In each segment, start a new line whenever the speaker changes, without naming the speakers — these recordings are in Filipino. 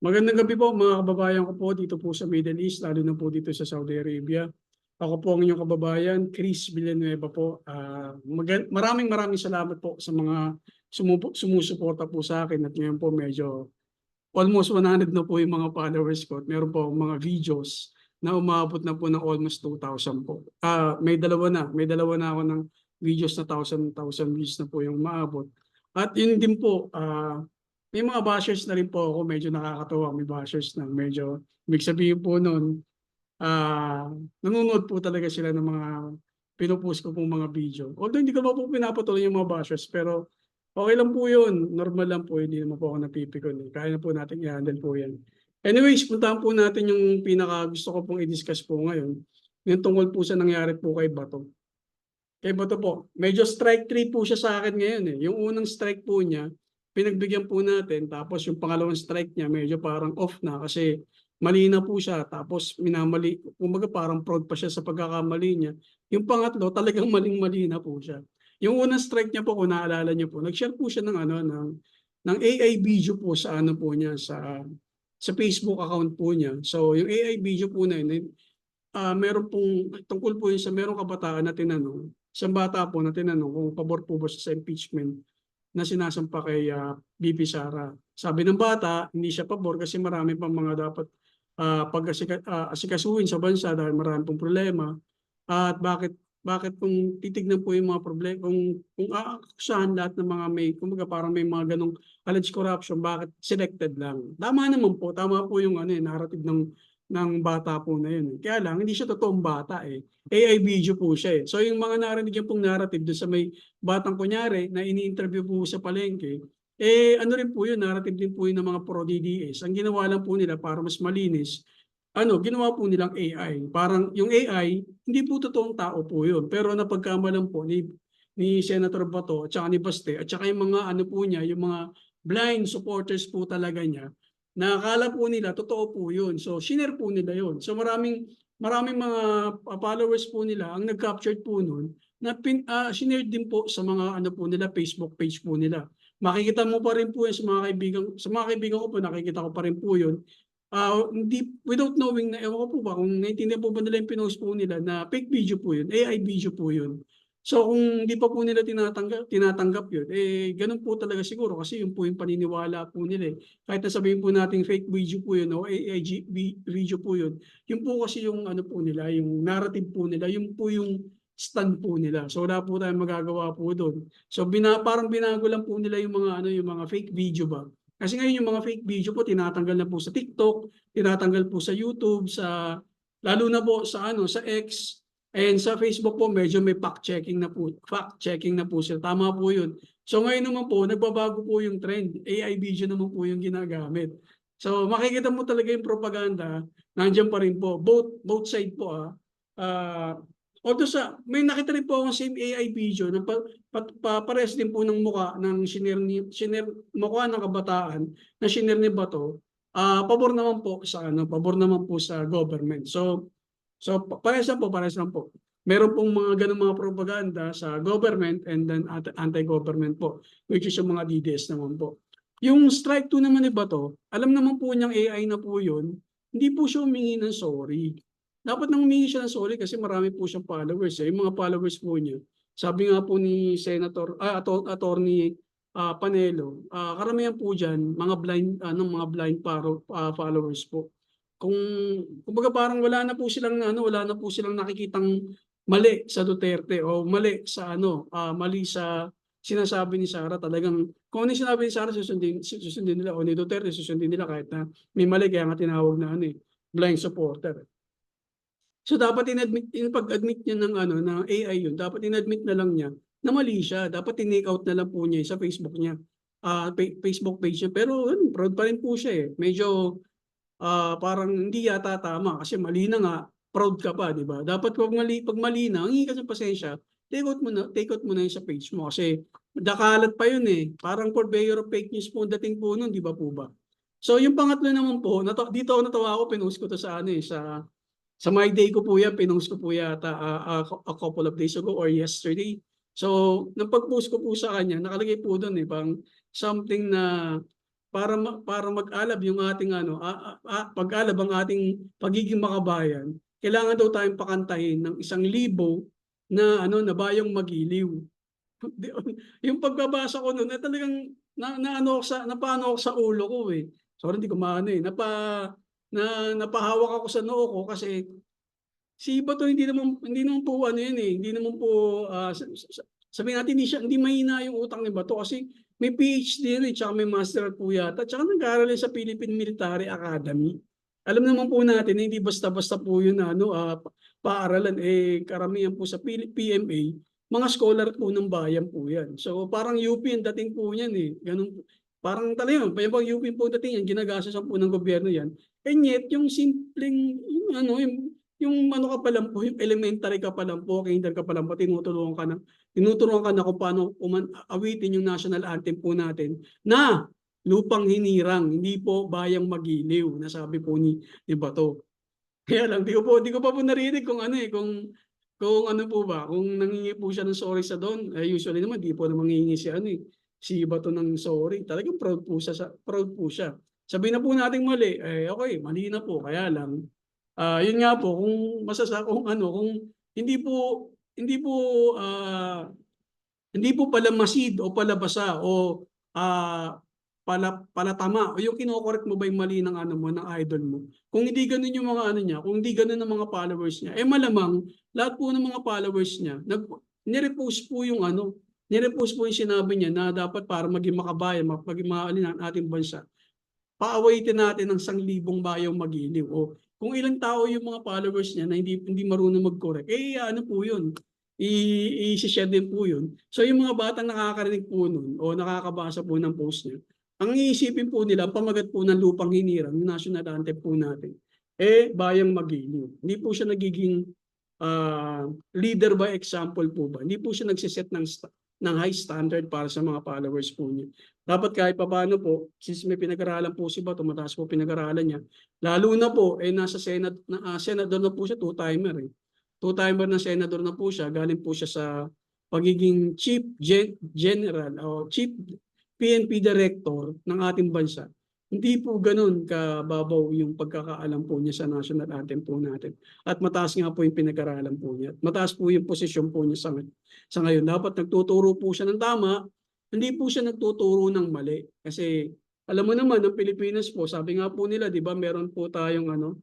Magandang gabi po mga kababayan ko po dito po sa Middle East, lalo na po dito sa Saudi Arabia. Ako po ang inyong kababayan, Chris Villanueva po. Maraming salamat po sa mga sumusuporta po sa akin at ngayon po medyo almost 100 na po yung mga followers ko at meron po akong mga videos na umabot na po ng almost 2,000 po. May dalawa na ako ng videos na 1,000 views na po yung umabot. At yun din po, may mga bashers na rin po ako, medyo nakakatawa, may bashers na medyo, ibig sabihin po noon, nanonood po talaga sila ng mga pinupost ko pong mga video. Although hindi ko pa po pinapatuloy yung mga bashers, pero okay lang po yun. Normal lang po, hindi naman po ako napipikon. Kaya na po natin i-handle po yan. Anyways, puntahan po natin yung pinaka gusto ko pong i-discuss po ngayon. Yung tungkol po sa nangyari po kay Bato. Kay Bato po, medyo strike 3 po siya sa akin ngayon eh. Yung unang strike po niya, pinagbigyan po natin. Tapos yung pangalawang strike niya, medyo parang off na kasi mali na po siya. Tapos minamali, kumbaga parang proud pa siya sa pagkakamali niya. Yung pangatlo, talagang maling-mali na po siya. Yung unang strike niya po, kung naalala niyo po, nag-share po siya ng ng AI video po sa ano po niya, sa Facebook account po niya. So yung AI video po na yun, meron pong tungkol po yun sa merong kabataan na tinanong, isang bata po na tinanong kung pabor po ba siya sa impeachment na sinasampa kay BP Sara. Sabi ng bata, hindi siya pabor kasi marami pang mga dapat asikasuhin sa bansa dahil marami pong problema. At bakit kung titignan po yung mga problema, kung aakusahan lahat ng mga may, kumbaga parang may mga ganong alleged corruption, bakit selected lang? Tama naman po, tama po yung narrative ng bata po na yun. Kaya lang, hindi siya totoong bata eh. AI video po siya eh. So yung mga narinig yung pong narrative doon sa may batang kunyari na ini-interview po sa palengke, ano rin po yun, narrative din po yun ng mga pro-DDS. Ang ginawa lang po nila para mas malinis, ginawa po nilang AI. Parang yung AI, hindi po totoong tao po yun. Pero napagkamalan po ni Senator Bato at saka ni Baste at saka yung mga ano po niya, yung mga blind supporters po talaga niya, na akala po nila totoo po yun. So, share po nila yun. So, maraming mga followers po nila ang nag-captured po nun na share din po sa mga ano po nila, Facebook page po nila. Makikita mo pa rin po yan sa mga kaibigan ko po, nakikita ko pa rin po yun. Hindi, without knowing na, ewan ko po ba, kung naintindihan po ba nila yung pinost po nila na fake video po yun, AI video po yun. So kung hindi pa po nila tinatanggap yun, ganun po talaga siguro kasi yun po yung paniniwala po nila eh. Kahit na sabihin po natin fake video po yun o AI video po yun po kasi yung ano po nila, yung narrative po nila, yun po yung stand po nila. So wala po tayong magagawa po doon. So parang binago lang po nila yung mga yung mga fake video ba. Kasi ngayon yung mga fake video po tinatanggal na po sa TikTok, tinatanggal po sa YouTube, lalo na po sa X, and sa Facebook po medyo may fact checking na po sila. Tama po 'yun. So ngayon naman po nagbabago po yung trend. AI video naman po yung ginagamit. So makikita mo talaga yung propaganda, nandiyan pa rin po both side po although may nakita rin po akong same AI video na pares din po ng mukha ng mukha ng kabataan na shinare ni Bato, pabor naman po sa government. So pares lang po. Meron pong mga ganung mga propaganda sa government and then anti-government po, which is yung mga DDS naman po. Yung strike 2 naman ni Bato, alam naman po niyang AI na po yun, hindi po siya humingi ng sorry. Dapat nang humingi siya ng sorry kasi marami po siyang followers. Yung mga followers po niya, sabi nga po ni Attorney Panelo, karamihan po dyan, mga blind followers po. Kumbaga parang wala na po silang nakikitang mali sa Duterte o mali sa sinasabi ni Sara. Talagang kung ano yung sinabi ni Sara, susundin nila, o ni Duterte susundin nila kahit na may mali, kaya nga tinawag na blind supporter. So dapat pag-admit niya ng AI yun, dapat inadmit na lang niya na mali siya. Dapat tinake out na lang po niya sa Facebook niya. Facebook page niya. Pero proud pa rin po siya eh. Medyo parang hindi yata tama kasi mali na nga, proud ka pa, di ba? Dapat pag mali na, hingi ka sa pasensya, take out mo na yun sa page mo kasi dakalat pa yun eh. Parang purveyor of fake news po dating po nun, di ba po ba? So yung pangatlo naman po, dito ako natawa ako, pinost ko to sa My Day ko po yan, pinost ko po yata a couple of days ago or yesterday. So, nang pag-post ko po sa kanya, nakalagay po doon pang something na para mag-alab yung ating pag-alab ang ating pagiging makabayan, kailangan daw tayong pakantahin ng 1,000 na bayang magiliw. Yung pagbabasa ko noon, talagang napaano ako sa ulo ko eh. Sorry, hindi ko maano eh. Napahawak ako sa noo ko kasi si Bato hindi naman po ano yan eh. Hindi naman po sabihin natin hindi mahina yung utang ni Bato kasi may PhD rin, tsaka may master po yata, tsaka nag-aaral sa Philippine Military Academy. Alam naman po natin na hindi basta-basta po yun paaralan. Karamihan po sa PMA, mga scholar po ng bayan po yan. So parang UP ang dating po yan eh. Ganun, parang talagang, pag UP po dating yan, ginagasasan po ng gobyerno yan. And yet, yung simpleng, yung ano ka pa lang po, yung elementary ka pa lang po, kinder ka pa lang po, tinuturuan ka na kung paano awitin yung national anthem po natin na lupang hinirang, hindi po bayang magiliw, nasabi po ni Bato. Kaya lang, di ko pa po narinig kung kung ano po ba, kung nangingi po siya ng sorry sa doon. Usually naman, di po na mangingi si Bato ng sorry. Talagang proud po siya. Sabihin na po natin mali, okay, mali na po. Kaya lang, yun nga po, kung hindi po palamasid o palabasa o palatama o yung kinokorek mo ba yung mali ng ng idol mo. Kung hindi ganoon yung mga niya, kung hindi ganoon ang mga followers niya, malamang lahat po ng mga followers niya nirepost po yung nirepost po yung sinabi niya na dapat para maging makabayan, maging maalin ang ating bansa. Paawayin natin ng 1,000 bayang magiliw. O kung ilang tao yung mga followers niya na hindi marunong mag-correct, ano po yun? I-share din po yun. So yung mga batang nakakarinig po nun o nakakabasa po ng post niya, ang iisipin po nila, pamagat po ng lupang hinirang, yung national anthem po natin, bayang magiliw. Hindi po siya nagiging leader by example po ba? Hindi po siya nagsiset ng high standard para sa mga followers po niya. Dapat kahit paano po, since may pinag-aralan po si Bato, mataas po pinag-aralan niya, lalo na po, nasa senador na po siya, two-timer eh. Two-timer na senador na po siya, galing po siya sa pagiging chief general o chief PNP director ng ating bansa. Hindi po ganun kababaw yung pagkakaalam po niya sa national anthem po natin. At mataas nga po yung pinag-aralan po niya. Mataas po yung posisyon po niya sa ngayon. Dapat nagtuturo po siya ng tama, hindi po siya nagtuturo ng mali. Kasi alam mo naman, ang Pilipinas po, sabi nga po nila, di ba, meron po tayong ano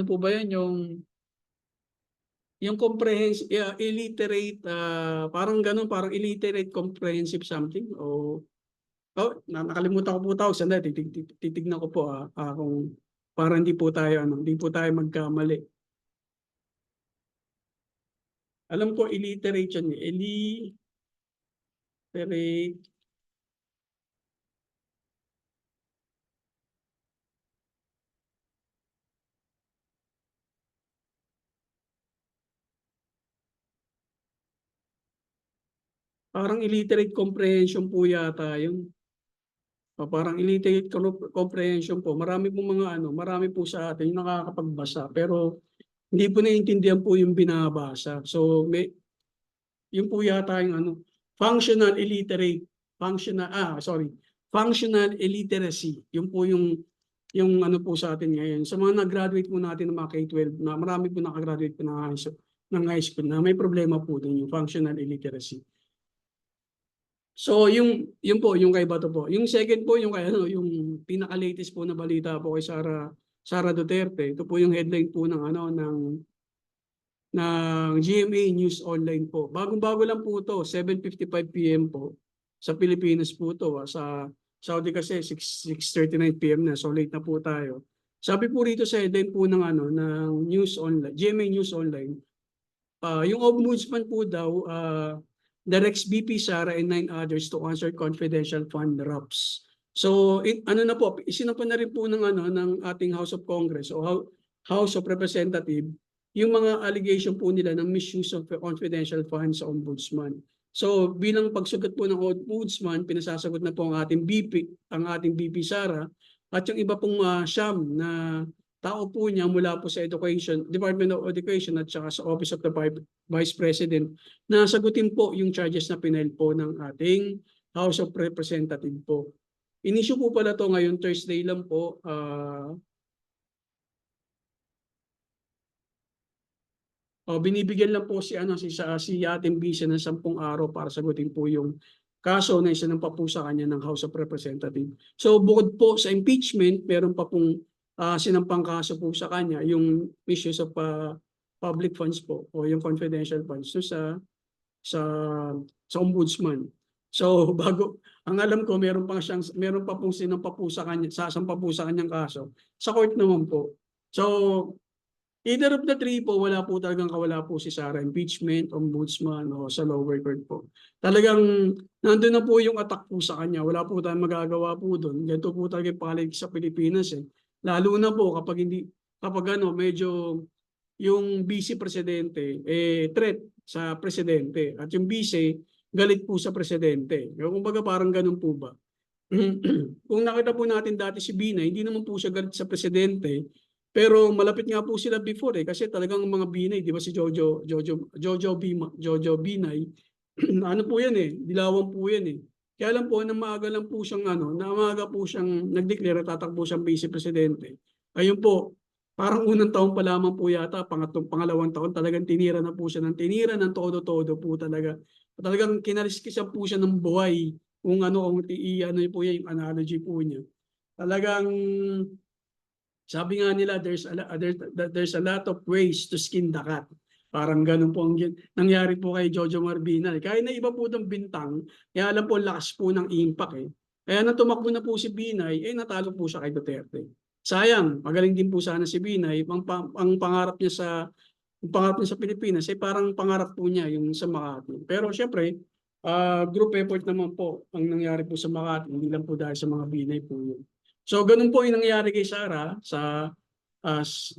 po ba yan, yung comprehensive, illiterate, parang ganun, parang illiterate comprehensive something, nakalimutan ko po tawag. Sandali, titignan ko po kung para hindi po tayo magkamali. Alam ko illiterate yun. Illiterate. Parang illiterate comprehension po yata yun. Parang illiterate comprehension po. Marami po sa atin yung nakakapagbasa pero hindi po naiintindihan po yung binabasa. So yung po yata yung functional illiteracy. Yung po yung po sa atin ngayon. Sa mga nag-graduate po natin ng mga K-12 na marami po nakagraduate po ng high school na may problema po din yung functional illiteracy. So yung po yung kay Bato po. Yung second po yung kay yung pinaka-latest po na balita po kay Sara Duterte. Ito po yung headline po ng GMA News Online po. Bagong-bago lang po ito, 7:55 PM po. Sa Pilipinas po ito. Sa Saudi kasi 6:39 PM na. So late na po tayo. Sabi po rito sa headline po ng News Online, GMA News Online, yung ombudsman po daw directs BP Sara and 9 others to answer confidential fund RAPs. So na po, isinampa na rin po ng ating House of Congress o House of Representatives yung mga allegation po nila ng misuse of confidential funds sa ombudsman. So bilang pagsugat po ng ombudsman, pinasasagot na po ang ating BP Sara at yung iba pong siyam na tao po niya mula po sa Department of Education at saka sa Office of the Vice President na sagutin po yung charges na pinail po ng ating House of Representatives po. inisyu po pala to ngayon Thursday lang po. Binibigyan lang po si Ating Bisa ng 10 araw para sagutin po yung kaso na isinampa po sa kanya ng House of Representatives. So bukod po sa impeachment, meron pa pong sinampang kaso po sa kanya, yung issues of public funds po o yung confidential funds sa ombudsman. So ang alam ko meron pa pong sinampa po sa kanya, sasampa po sa kanyang kaso sa court naman po. So either of the three po, wala po si Sara, impeachment, ombudsman, o sa lower court po. Talagang nandun na po yung attack po sa kanya. Wala po tayong magagawa po doon. Ganito po talaga yung pakikinig sa Pilipinas eh. Lalo na po kapag medyo yung vice presidente threat sa presidente at yung vice galit po sa presidente. Kumbaga parang ganun po ba? Kung nakita po natin dati si Binay, hindi naman po siya galit sa presidente. Pero malapit nga po sila before kasi talagang mga Binay, di ba si Jojo Binay, ano po yan dilawan po yan Kaya lang po, maaga po siyang nag-declare at tatakbo siyang vice presidente. Ayun po, parang unang taon pa lamang po yata, pangalawang taon, talagang tinira na po siya ng todo-todo po talaga. Talagang kinaliskisan po siya ng buhay kung ano po yung analogy po niya. Talagang sabi nga nila, there's a lot of ways to skin the cat. Parang ganun po ang nangyari po kay Jojo Marbinal. Kaya na iba po ng bintang, kaya alam po lakas po ng impact Kaya na tumakbo na po si Binay, natalo po siya kay Duterte. Sayang, magaling din po sana si Binay. Ang pangarap niya sa Pilipinas parang pangarap po niya yung sa Makati. Pero syempre, group effort naman po ang nangyari po sa Makati, hindi lang po dahil sa mga Binay po yun. So ganun po yung nangyari kay Sara sa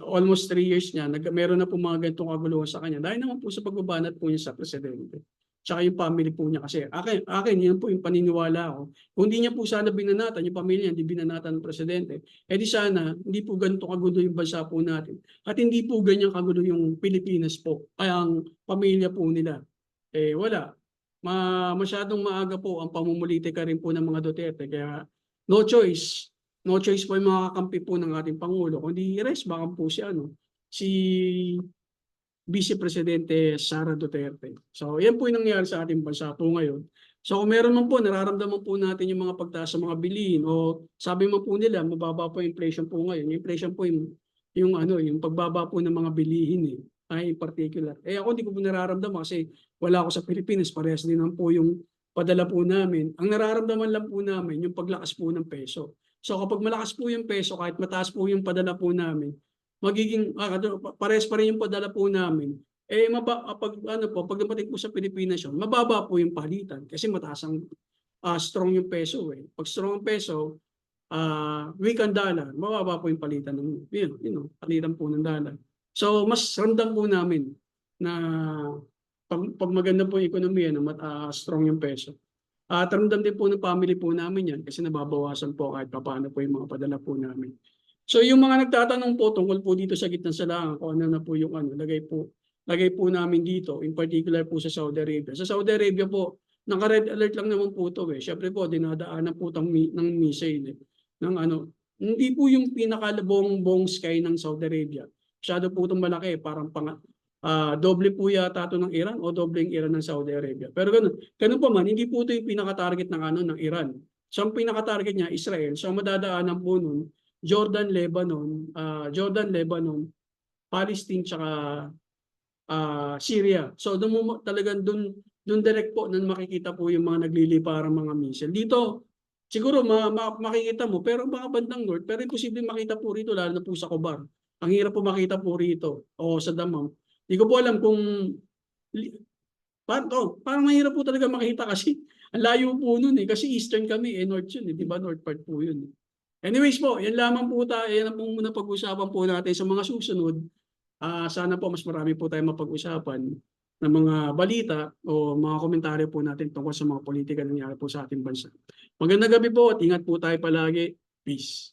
almost 3 years niya. Meron na po mga ganitong kaguluhan sa kanya dahil naman po sa pagbabanat po niya sa presidente. Tsaka yung family po niya kasi akin yun po yung paniniwala ko. Kung hindi niya po sana binanatan, yung pamilya hindi binanatan ng presidente, di sana hindi po ganito kagulo yung bansa po natin. At hindi po ganyan kagulo yung Pilipinas po, ay ang pamilya po nila. Wala. Masyadong maaga po ang pamumulitika rin po ng mga Duterte. Kaya no choice po yung mga kakampi po ng ating Pangulo, kundi i-rest back po si Vice Presidente Sara Duterte. So yan po yung nangyari sa ating bansa po ngayon. So kung meron man po, nararamdaman po natin yung mga pagtaas sa mga bilihin o sabi mo po nila, mababa po yung inflation po ngayon. Yung inflation po yung pagbaba po ng mga bilihin ay particular. Ako hindi ko po nararamdaman kasi wala ako sa Pilipinas, parehas din po yung padala po namin. Ang nararamdaman lang po namin yung paglakas po ng peso. So kapag malakas po yung peso, kahit mataas po yung padala po namin, magiging pares pa rin yung padala po namin. Pag dumating po sa Pilipinas yun, mababa po yung palitan kasi mataas ang strong yung peso Pag strong ang peso, weak ang dollar, mababa po yung palitan ng palitan po ng dollar. So mas ramdam po namin na pag maganda po yung ekonomiya na strong yung peso. At ramdam din po ng family po namin yan kasi nababawasan po kahit paano po yung mga padala po namin. So yung mga nagtatanong po tungkol po dito sa gitna sa langan, kung ano na po yung lagay po namin dito, in particular po sa Saudi Arabia. Sa Saudi Arabia po, naka-red alert lang naman po ito Siyempre po, dinadaanan po ng missile Hindi po yung pinakalabong sky ng Saudi Arabia. Masyado po itong malaki, parang doble po yata ito ng Iran o doble yung Iran ng Saudi Arabia. Pero ganun pa man, hindi po ito yung pinaka-target ng Iran. So ang pinaka-target niya, Israel. So madadaanan po nun, Jordan, Lebanon, Palestine, tsaka Syria. So talagang doon direct po na makikita po yung mga nagliliparang mga missile. Dito, siguro makikita mo, pero baka bandang north, pero imposible makita po rito, lalo na po sa Cobar. Ang hirap po makita po rito o sa Damam. Hindi ko po alam kung parang mahirap po talaga makita kasi ang layo po nun kasi eastern kami north yun di ba, north part po yun Anyways po, yan lamang po tayo, yan ang muna pag-usapan po natin sa mga susunod. Sana po mas marami po tayo mapag-usapan ng mga balita o mga komentaryo po natin tungkol sa mga politika na nangyari po sa ating bansa. Magandang gabi po at ingat po tayo palagi. Peace.